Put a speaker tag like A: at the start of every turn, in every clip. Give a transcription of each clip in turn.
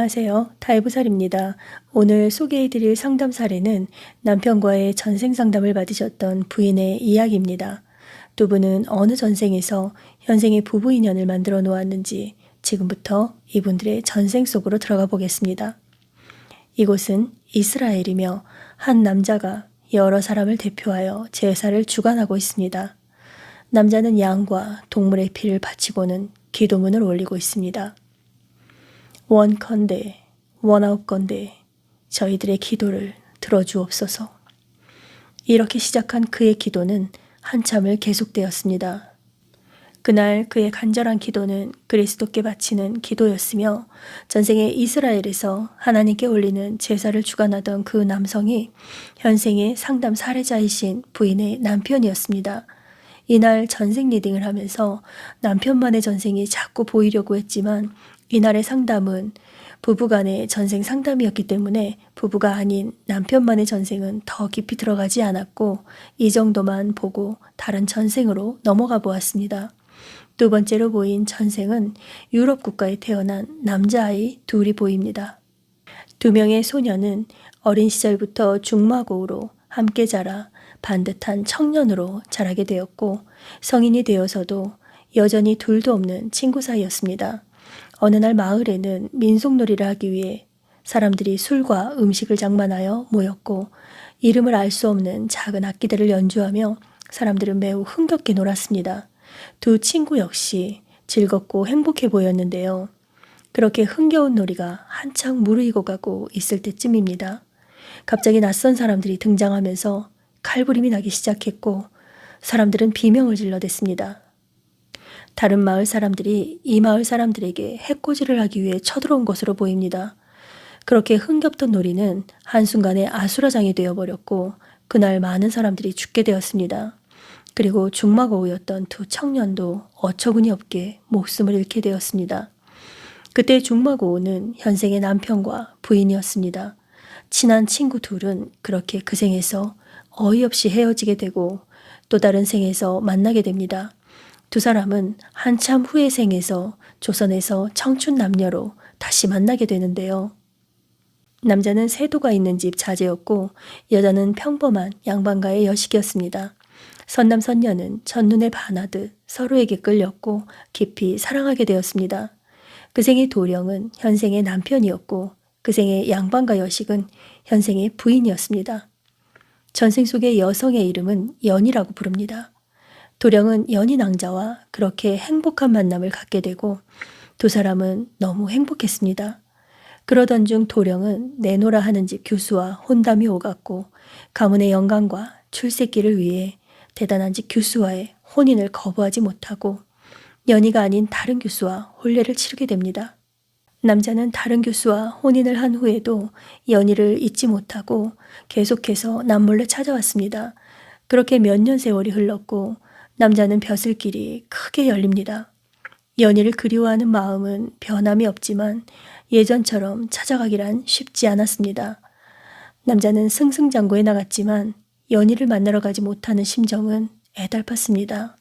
A: 안녕하세요. 다이브살입니다. 오늘 소개해드릴 상담 사례는 남편과의 전생 상담을 받으셨던 부인의 이야기입니다. 두 분은 어느 전생에서 현생의 부부 인연을 만들어 놓았는지 지금부터 이분들의 전생 속으로 들어가 보겠습니다. 이곳은 이스라엘이며 한 남자가 여러 사람을 대표하여 제사를 주관하고 있습니다. 남자는 양과 동물의 피를 바치고는 기도문을 올리고 있습니다. 원컨대 원하옵건대 저희들의 기도를 들어주옵소서. 이렇게 시작한 그의 기도는 한참을 계속되었습니다. 그날 그의 간절한 기도는 그리스도께 바치는 기도였으며 전생의 이스라엘에서 하나님께 올리는 제사를 주관하던 그 남성이 현생의 상담 사례자이신 부인의 남편이었습니다. 이날 전생 리딩을 하면서 남편만의 전생이 자꾸 보이려고 했지만 이날의 상담은 부부간의 전생 상담이었기 때문에 부부가 아닌 남편만의 전생은 더 깊이 들어가지 않았고 이 정도만 보고 다른 전생으로 넘어가 보았습니다. 두 번째로 보인 전생은 유럽 국가에 태어난 남자아이 둘이 보입니다. 두 명의 소녀는 어린 시절부터 중마고우로 함께 자라 반듯한 청년으로 자라게 되었고 성인이 되어서도 여전히 둘도 없는 친구 사이였습니다. 어느 날 마을에는 민속놀이를 하기 위해 사람들이 술과 음식을 장만하여 모였고 이름을 알 수 없는 작은 악기들을 연주하며 사람들은 매우 흥겹게 놀았습니다. 두 친구 역시 즐겁고 행복해 보였는데요. 그렇게 흥겨운 놀이가 한창 무르익어 가고 있을 때쯤입니다. 갑자기 낯선 사람들이 등장하면서 칼부림이 나기 시작했고 사람들은 비명을 질러댔습니다. 다른 마을 사람들이 이 마을 사람들에게 해코지를 하기 위해 쳐들어온 것으로 보입니다. 그렇게 흥겹던 놀이는 한순간에 아수라장이 되어버렸고 그날 많은 사람들이 죽게 되었습니다. 그리고 중마고우였던 두 청년도 어처구니 없게 목숨을 잃게 되었습니다. 그때 중마고우는 현생의 남편과 부인이었습니다. 친한 친구 둘은 그렇게 그 생에서 어이없이 헤어지게 되고 또 다른 생에서 만나게 됩니다. 두 사람은 한참 후의 생에서 조선에서 청춘 남녀로 다시 만나게 되는데요. 남자는 세도가 있는 집 자제였고 여자는 평범한 양반가의 여식이었습니다. 선남선녀는 첫눈에 반하듯 서로에게 끌렸고 깊이 사랑하게 되었습니다. 그 생의 도령은 현생의 남편이었고 그 생의 양반가 여식은 현생의 부인이었습니다. 전생 속의 여성의 이름은 연이라고 부릅니다. 도령은 연희 낭자와 그렇게 행복한 만남을 갖게 되고 두 사람은 너무 행복했습니다. 그러던 중 도령은 내노라 하는 집 교수와 혼담이 오갔고 가문의 영광과 출세기를 위해 대단한 집 교수와의 혼인을 거부하지 못하고 연희가 아닌 다른 교수와 혼례를 치르게 됩니다. 남자는 다른 교수와 혼인을 한 후에도 연희를 잊지 못하고 계속해서 남몰래 찾아왔습니다. 그렇게 몇 년 세월이 흘렀고 남자는 벼슬길이 크게 열립니다. 연희를 그리워하는 마음은 변함이 없지만 예전처럼 찾아가기란 쉽지 않았습니다. 남자는 승승장구해 나갔지만 연희를 만나러 가지 못하는 심정은 애달팠습니다.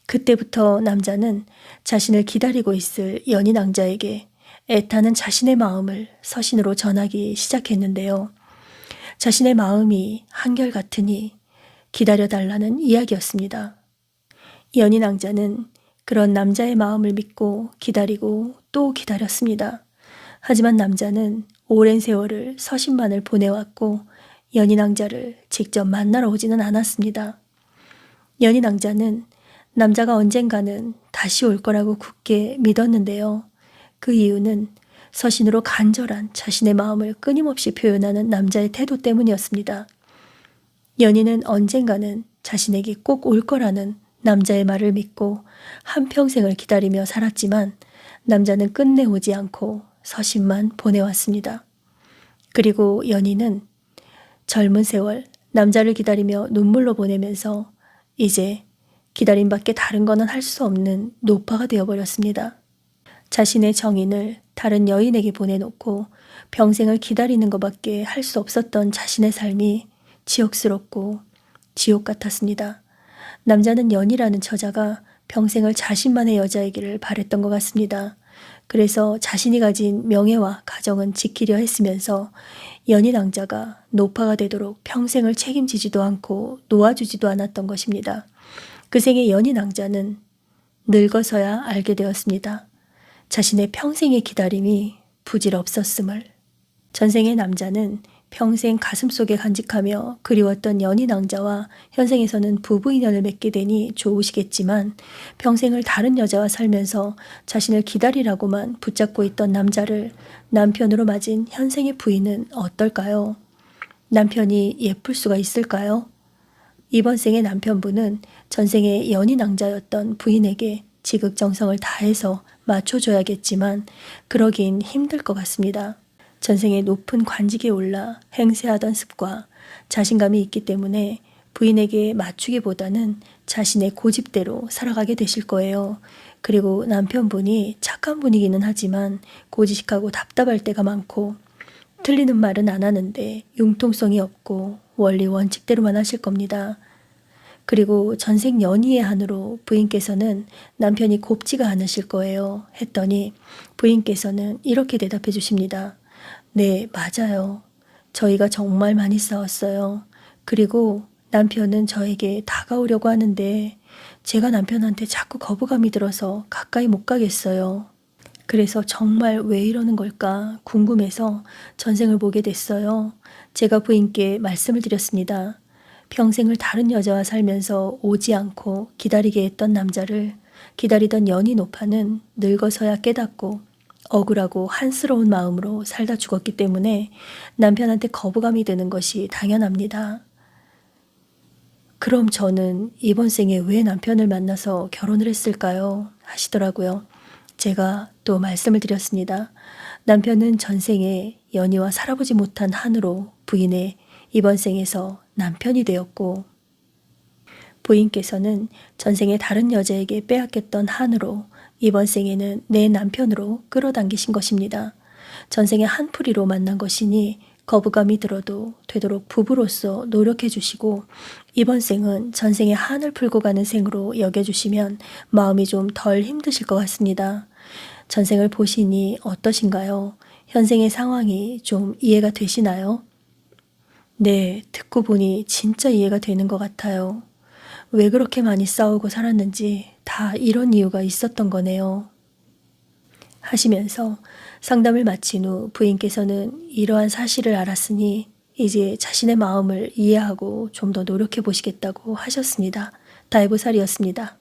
A: 그때부터 남자는 자신을 기다리고 있을 연희 낭자에게 애타는 자신의 마음을 서신으로 전하기 시작했는데요. 자신의 마음이 한결같으니 기다려달라는 이야기였습니다. 연희 낭자는 그런 남자의 마음을 믿고 기다리고 또 기다렸습니다. 하지만 남자는 오랜 세월을 서신만을 보내왔고 연희 낭자를 직접 만나러 오지는 않았습니다. 연희 낭자는 남자가 언젠가는 다시 올 거라고 굳게 믿었는데요. 그 이유는 서신으로 간절한 자신의 마음을 끊임없이 표현하는 남자의 태도 때문이었습니다. 연희는 언젠가는 자신에게 꼭 올 거라는 남자의 말을 믿고 한평생을 기다리며 살았지만 남자는 끝내 오지 않고 서신만 보내왔습니다. 그리고 연희는 젊은 세월 남자를 기다리며 눈물로 보내면서 이제 기다림밖에 다른 거는 할 수 없는 노파가 되어버렸습니다. 자신의 정인을 다른 여인에게 보내놓고 평생을 기다리는 것밖에 할 수 없었던 자신의 삶이 지옥스럽고 지옥 같았습니다. 남자는 연희라는 처자가 평생을 자신만의 여자이기를 바랬던 것 같습니다. 그래서 자신이 가진 명예와 가정은 지키려 했으면서 연인왕자가 노파가 되도록 평생을 책임지지도 않고 놓아주지도 않았던 것입니다. 그 생의 연인왕자는 늙어서야 알게 되었습니다. 자신의 평생의 기다림이 부질없었음을. 전생의 남자는 평생 가슴속에 간직하며 그리웠던 연인왕자와 현생에서는 부부인연을 맺게 되니 좋으시겠지만 평생을 다른 여자와 살면서 자신을 기다리라고만 붙잡고 있던 남자를 남편으로 맞은 현생의 부인은 어떨까요? 남편이 예쁠 수가 있을까요? 이번 생의 남편분은 전생의 연인왕자였던 부인에게 지극정성을 다해서 맞춰줘야겠지만 그러긴 힘들 것 같습니다. 전생의 높은 관직에 올라 행세하던 습과 자신감이 있기 때문에 부인에게 맞추기보다는 자신의 고집대로 살아가게 되실 거예요. 그리고 남편분이 착한 분이기는 하지만 고지식하고 답답할 때가 많고 틀리는 말은 안 하는데 융통성이 없고 원리 원칙대로만 하실 겁니다. 그리고 전생 연희의 한으로 부인께서는 남편이 곱지가 않으실 거예요 했더니 부인께서는 이렇게 대답해 주십니다. 네, 맞아요. 저희가 정말 많이 싸웠어요. 그리고 남편은 저에게 다가오려고 하는데 제가 남편한테 자꾸 거부감이 들어서 가까이 못 가겠어요. 그래서 정말 왜 이러는 걸까 궁금해서 전생을 보게 됐어요. 제가 부인께 말씀을 드렸습니다. 평생을 다른 여자와 살면서 오지 않고 기다리게 했던 남자를 기다리던 연인 오빠는 늙어서야 깨닫고 억울하고 한스러운 마음으로 살다 죽었기 때문에 남편한테 거부감이 드는 것이 당연합니다. 그럼 저는 이번 생에 왜 남편을 만나서 결혼을 했을까요? 하시더라고요. 제가 또 말씀을 드렸습니다. 남편은 전생에 연희와 살아보지 못한 한으로 부인의 이번 생에서 남편이 되었고 부인께서는 전생에 다른 여자에게 빼앗겼던 한으로 이번 생에는 내 남편으로 끌어당기신 것입니다. 전생에 한풀이로 만난 것이니 거부감이 들어도 되도록 부부로서 노력해 주시고 이번 생은 전생에 한을 풀고 가는 생으로 여겨주시면 마음이 좀 덜 힘드실 것 같습니다. 전생을 보시니 어떠신가요? 현생의 상황이 좀 이해가 되시나요? 네, 듣고 보니 진짜 이해가 되는 것 같아요. 왜 그렇게 많이 싸우고 살았는지 다 이런 이유가 있었던 거네요. 하시면서 상담을 마친 후 부인께서는 이러한 사실을 알았으니 이제 자신의 마음을 이해하고 좀 더 노력해 보시겠다고 하셨습니다. 다이브살이었습니다.